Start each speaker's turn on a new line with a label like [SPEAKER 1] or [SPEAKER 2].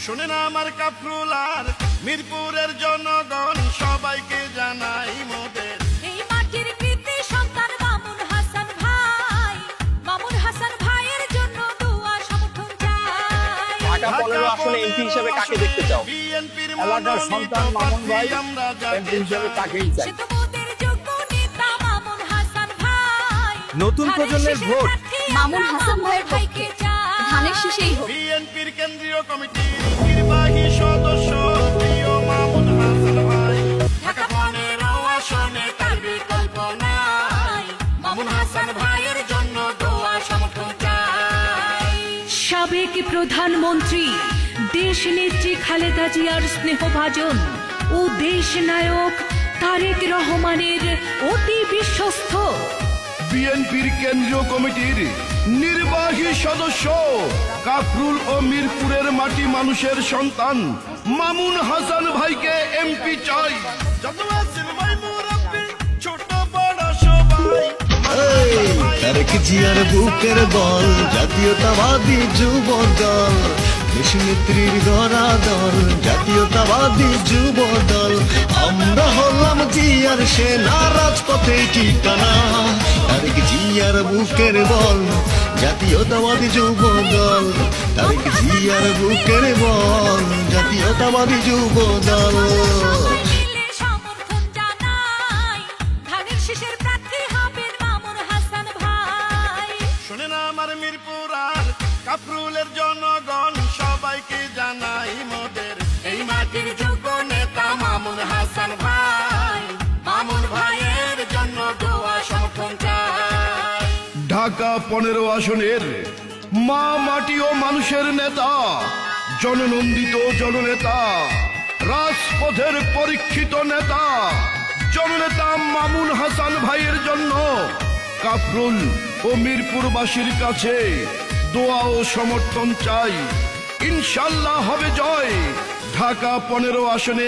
[SPEAKER 1] শোনেন আমার কাফরুল আর মিরপুরের জনগণ সবাইকে জানাই মোদের
[SPEAKER 2] এই মাটির কৃতি সন্তান মামুন হাসান ভাই, মামুন হাসান ভাইয়ের জন্য দোয়া সমর্থন চাই।
[SPEAKER 3] ঢাকা 15 আসনে এমপি হিসেবে কাকে দেখতে চাও?
[SPEAKER 1] বিএনপির
[SPEAKER 4] এলাকার সন্তান মামুন ভাই এমপি হিসেবে তাকেই চাই।
[SPEAKER 2] সে তো মোদের যোগ্য নেতা মামুন হাসান ভাই।
[SPEAKER 5] নতুন প্রজন্মের ভোট
[SPEAKER 2] মামুন হাসান ভাইয়ের ভাইকে চাই। ধানের শীষেই হোক।
[SPEAKER 1] বিএনপির কেন্দ্রীয় কমিটির নির্বাহী সদস্য প্রিয় মামুন হাসান ভাই।
[SPEAKER 2] ঢাকা 15 আসনে তার বিকল্প নাই। মামুন হাসান ভাইয়ের জন্য দোয়া সমর্থন চাই।
[SPEAKER 6] সাবেক প্রধানমন্ত্রী দেশ নেত্রী খালেদা জিয়ার স্নেহভাজন ও দেশ নায়ক তারেক রহমানের অতি বিশ্বস্ত
[SPEAKER 1] বিএনপির কেন্দ্রীয় কমিটির নির্বাহী সদস্য কাফরুল ও মিরপুরের মাটি মানুষের সন্তান মামুন হাসান ভাইকে এমপি চাই। যত আছেন ভাই মুরব্বি, ছোট বড় সবাই
[SPEAKER 7] তারেক জিয়ার বুকের বল, জাতীয়তাবাদী যুব দল, দেশ নেত্রীর গড়া দল, জাতীয়তাবাদী যুব দল। আমরা হলাম জিয়ার সেনা, রাজপথে ঠিকানা। তারেক জিয়ার বুকের বল, জাতীয়তাবাদী যুব দল, তারেক জিয়ার বুকের বল, জাতীয়তাবাদী যুব দল।
[SPEAKER 2] মিলে সমর্থন জানাই। ধানের শীষের প্রার্থী হবেন মামুন হাসান ভাই।
[SPEAKER 1] শোনেন আমার মিরপুর আর কাফরুলের জনগণ সবাইকে জানাই মোদের
[SPEAKER 2] এই মাটির যোগ্য নেতা মামুন হাসান ভাই। মামুন ভাইয়ের জন্য দোয়া সমর্থন চাই।
[SPEAKER 1] ঢাকা 15 আসনের মা মাটি ও মানুষের নেতা, জননন্দিত জননেতা, রাজপথের পরীক্ষিত নেতা, জননেতা মামুন হাসান ভাইয়ের জন্য কাফরুল ও মিরপুরবাসীর কাছে দোয়া ও সমর্থন চাই। ইনশাল্লাহ হবে জয়। ঢাকা 15 আসনে